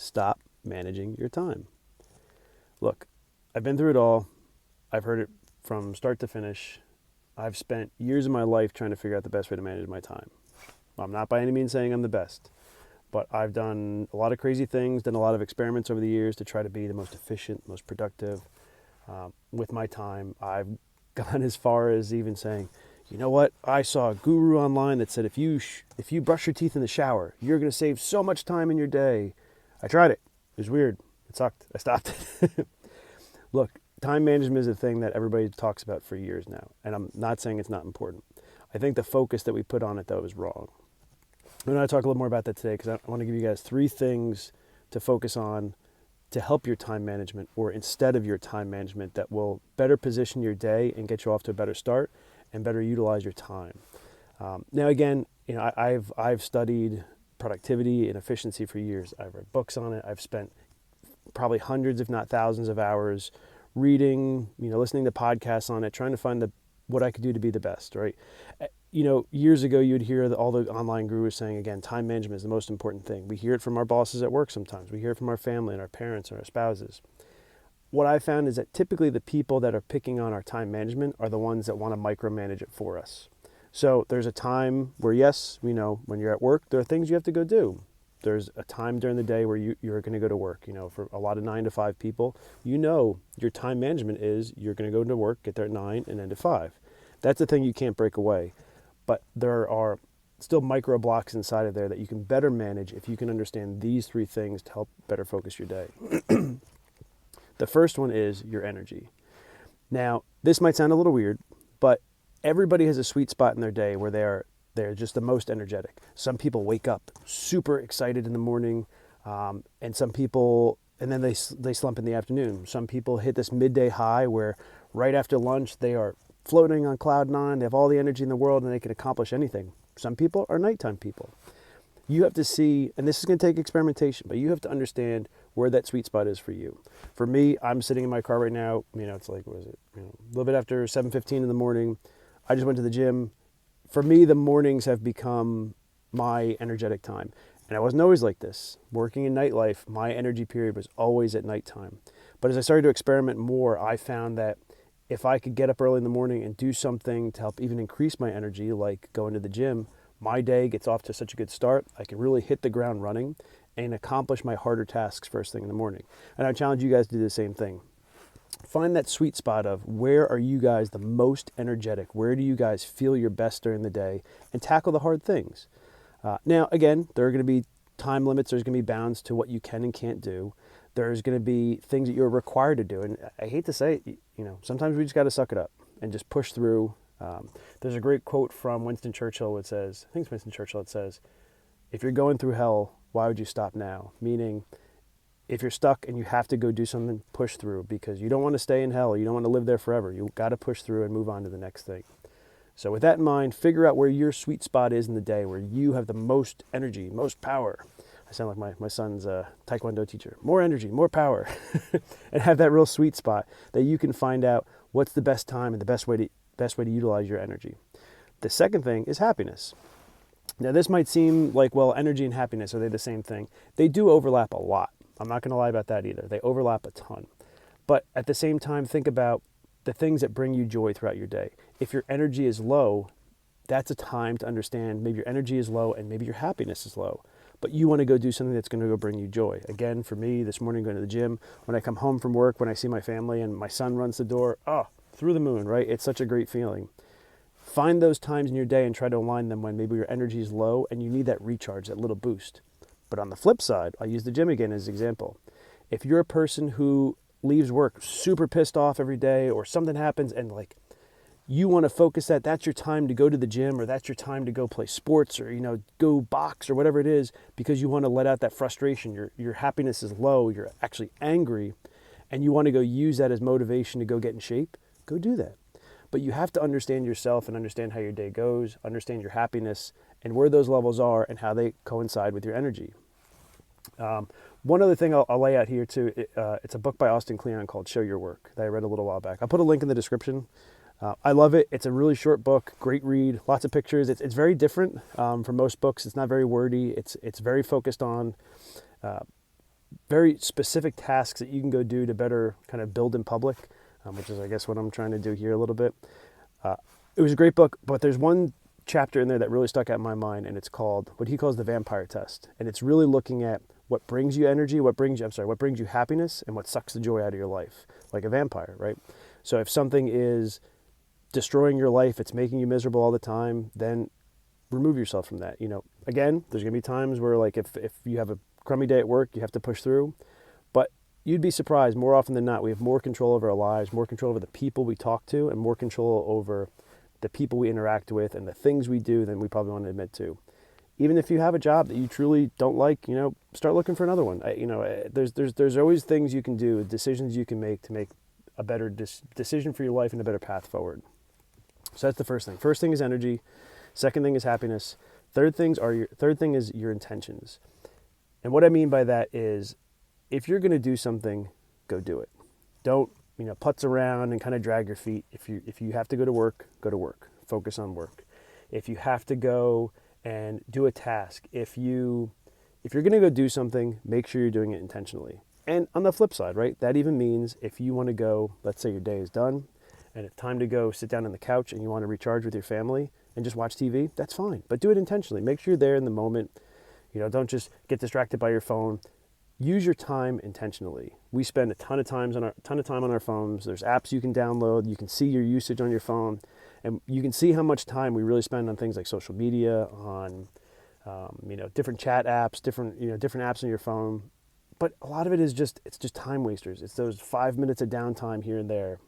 Stop managing your time. Look, I've been through it all. I've heard it from start to finish. I've spent years of my life trying to figure out the best way to manage my time. I'm not by any means saying I'm the best, but I've done a lot of crazy things, done a lot of experiments over the years to try to be the most efficient, most productive with my time. I've gone as far as even saying, you know what? I saw a guru online that said if you brush your teeth in the shower, you're going to save so much time in your day. I tried it. It was weird. It sucked. I stopped it. Look, time management is a thing that everybody talks about for years now, and I'm not saying it's not important. I think the focus that we put on it, though, is wrong. We're going to talk a little more about that today because I want to give you guys 3 things to focus on to help your time management, or instead of your time management, that will better position your day and get you off to a better start and better utilize your time. Now, again, you know, I've studied productivity and efficiency for years. I've read books on it. I've spent probably hundreds, if not thousands, of hours reading, you know, listening to podcasts on it, trying to find what I could do to be the best, right? You know, years ago, you'd hear all the online gurus saying, again, time management is the most important thing. We hear it from our bosses at work sometimes. We hear it from our family and our parents and our spouses. What I found is that typically the people that are picking on our time management are the ones that want to micromanage it for us. So there's a time where, yes, you know, when you're at work, there are things you have to go do. There's a time during the day where you're going to go to work. You know, for a lot of 9 to 5 people, you know, your time management is you're going to go to work, get there at 9 and end at 5. That's the thing you can't break away. But there are still micro blocks inside of there that you can better manage if you can understand these 3 things to help better focus your day. The first one is your energy. Now, this might sound a little weird, but everybody has a sweet spot in their day where they're just the most energetic. Some people wake up super excited in the morning, and some people, and then they slump in the afternoon. Some people hit this midday high where right after lunch they are floating on cloud 9, they have all the energy in the world and they can accomplish anything. Some people are nighttime people. You have to see, and this is going to take experimentation, but you have to understand where that sweet spot is for you. For me, I'm sitting in my car right now, you know, it's like, what is it? You know, a little bit after 7:15 in the morning. I just went to the gym. For me, the mornings have become my energetic time. And I wasn't always like this. Working in nightlife, my energy period was always at nighttime. But as I started to experiment more, I found that if I could get up early in the morning and do something to help even increase my energy, like going to the gym, my day gets off to such a good start. I can really hit the ground running and accomplish my harder tasks first thing in the morning. And I challenge you guys to do the same thing. Find that sweet spot of where are you guys the most energetic? Where do you guys feel your best during the day? And tackle the hard things. Now, again, there are going to be time limits. There's going to be bounds to what you can and can't do. There's going to be things that you're required to do. And I hate to say it, you know, sometimes we just got to suck it up and just push through. There's a great quote from Winston Churchill that says, I think it's Winston Churchill, it says, if you're going through hell, why would you stop now? Meaning, if you're stuck and you have to go do something, push through, because you don't want to stay in hell. You don't want to live there forever. You got to push through and move on to the next thing. So with that in mind, figure out where your sweet spot is in the day, where you have the most energy, most power. I sound like my son's Taekwondo teacher. More energy, more power. And have that real sweet spot that you can find out what's the best time and the best way to utilize your energy. The second thing is happiness. Now this might seem like, well, energy and happiness, are they the same thing? They do overlap a lot. I'm not going to lie about that either. They overlap a ton. But at the same time, think about the things that bring you joy throughout your day. If your energy is low, that's a time to understand maybe your energy is low and maybe your happiness is low. But you want to go do something that's going to go bring you joy. Again, for me, this morning going to the gym, when I come home from work, when I see my family and my son runs the door, through the moon, right? It's such a great feeling. Find those times in your day and try to align them when maybe your energy is low and you need that recharge, that little boost. But on the flip side, I'll use the gym again as an example. If you're a person who leaves work super pissed off every day, or something happens and like you want to focus that's your time to go to the gym, or that's your time to go play sports, or, you know, go box or whatever it is, because you want to let out that frustration. Your happiness is low, you're actually angry, and you want to go use that as motivation to go get in shape, go do that. But you have to understand yourself and understand how your day goes, understand your happiness and where those levels are and how they coincide with your energy. One other thing I'll lay out here too, it's a book by Austin Kleon called Show Your Work that I read a little while back. I'll put a link in the description. I love it. It's a really short book, great read, lots of pictures. It's very different from most books. It's not very wordy. It's very focused on very specific tasks that you can go do to better kind of build in public, which is, I guess, what I'm trying to do here a little bit. It was a great book, but there's one chapter in there that really stuck out in my mind, and it's called what he calls the vampire test. And it's really looking at what brings you energy, what brings you happiness, and what sucks the joy out of your life, like a vampire, right? So if something is destroying your life, it's making you miserable all the time, then remove yourself from that. Again, there's going to be times where, like, if you have a crummy day at work, you have to push through. But you'd be surprised, more often than not, we have more control over our lives, more control over the people we talk to, and more control over the people we interact with and the things we do than we probably want to admit to. Even if you have a job that you truly don't like, start looking for another one. There's always things you can do, decisions you can make to make a better decision for your life and a better path forward. So that's the first thing. First thing is energy. Second thing is happiness. Third thing is your intentions. And what I mean by that is, if you're going to do something, go do it. Don't putz around and kind of drag your feet. If you have to go to work, go to work. Focus on work. If you have to go and do a task, if you're going to go do something, make sure you're doing it intentionally. And on the flip side, right, that even means if you want to go, let's say your day is done, and it's time to go sit down on the couch and you want to recharge with your family and just watch TV, that's fine. But do it intentionally. Make sure you're there in the moment. Don't just get distracted by your phone. Use your time intentionally. We spend a ton of time on our phones. There's apps you can download. You can see your usage on your phone, and you can see how much time we really spend on things like social media, on different chat apps, different apps on your phone. But a lot of it is just time wasters. It's those 5 minutes of downtime here and there.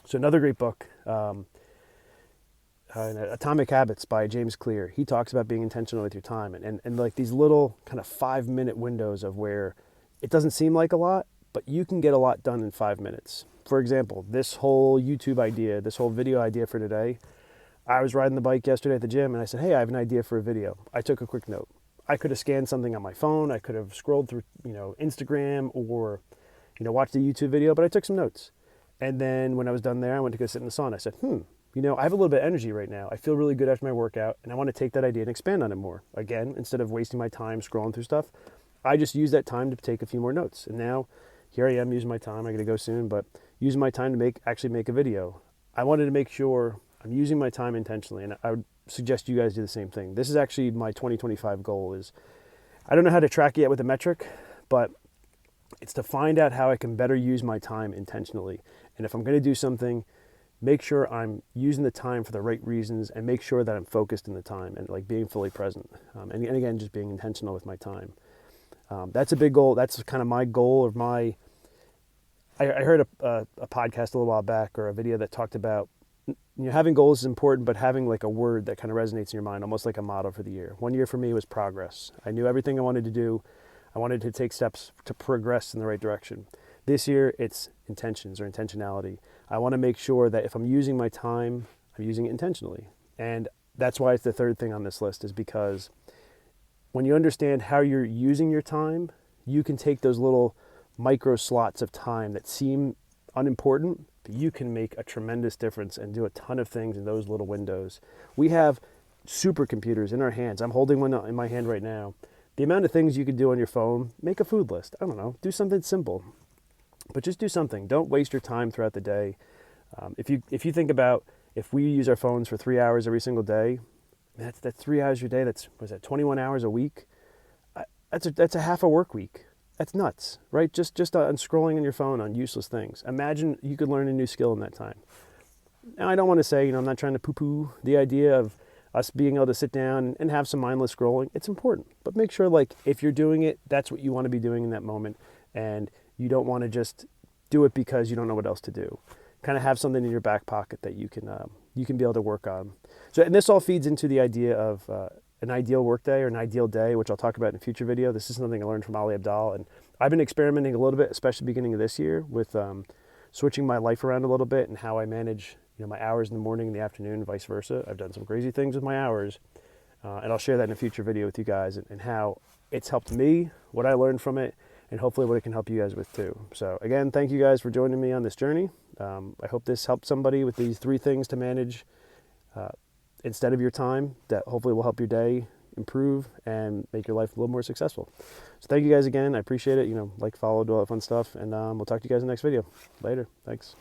So another great book, Atomic Habits by James Clear. He talks about being intentional with your time and like these little kind of 5-minute windows of where it doesn't seem like a lot, but you can get a lot done in 5 minutes. For example, this whole YouTube idea, this whole video idea for today, I was riding the bike yesterday at the gym and I said, hey, I have an idea for a video. I took a quick note. I could have scanned something on my phone. I could have scrolled through, Instagram or, watched a YouTube video, but I took some notes. And then when I was done there, I went to go sit in the sauna. I said, I have a little bit of energy right now. I feel really good after my workout, and I want to take that idea and expand on it more. Again, instead of wasting my time scrolling through stuff, I just use that time to take a few more notes. And now here I am using my time. I got to go soon, but using my time to actually make a video. I wanted to make sure I'm using my time intentionally, and I would suggest you guys do the same thing. This is actually my 2025 goal. I don't know how to track it yet with a metric, but it's to find out how I can better use my time intentionally. And if I'm going to do something, make sure I'm using the time for the right reasons and make sure that I'm focused in the time and like being fully present. And again, just being intentional with my time. That's a big goal. That's kind of my goal of I heard a podcast a little while back or a video that talked about, having goals is important, but having like a word that kind of resonates in your mind, almost like a motto for the year. One year for me was progress. I knew everything I wanted to do. I wanted to take steps to progress in the right direction. This year, it's intentions or intentionality. I want to make sure that if I'm using my time, I'm using it intentionally. And that's why it's the third thing on this list, is because when you understand how you're using your time, you can take those little micro slots of time that seem unimportant, but you can make a tremendous difference and do a ton of things in those little windows. We have supercomputers in our hands. I'm holding one in my hand right now. The amount of things you could do on your phone, make a food list. I don't know, do something simple. But just do something. Don't waste your time throughout the day. If you think about, if we use our phones for 3 hours every single day, that's 3 hours a day. That's 21 hours a week. That's a half a work week. That's nuts, right? Just on scrolling on your phone on useless things. Imagine you could learn a new skill in that time. Now, I don't want to say, I'm not trying to poo-poo the idea of us being able to sit down and have some mindless scrolling. It's important, but make sure, like, if you're doing it, that's what you want to be doing in that moment, and you don't want to just do it because you don't know what else to do. Kind of have something in your back pocket that you can be able to work on. So, and this all feeds into the idea of an ideal workday or an ideal day, which I'll talk about in a future video. This is something I learned from Ali Abdaal, and I've been experimenting a little bit, especially beginning of this year, with switching my life around a little bit and how I manage my hours in the morning and the afternoon and vice versa. I've done some crazy things with my hours, and I'll share that in a future video with you guys and how it's helped me, what I learned from it, and hopefully what it can help you guys with too. So again, thank you guys for joining me on this journey. I hope this helped somebody with these 3 things to manage instead of your time, that hopefully will help your day improve and make your life a little more successful. So thank you guys again. I appreciate it. Like, follow, do all that fun stuff. And we'll talk to you guys in the next video. Later. Thanks.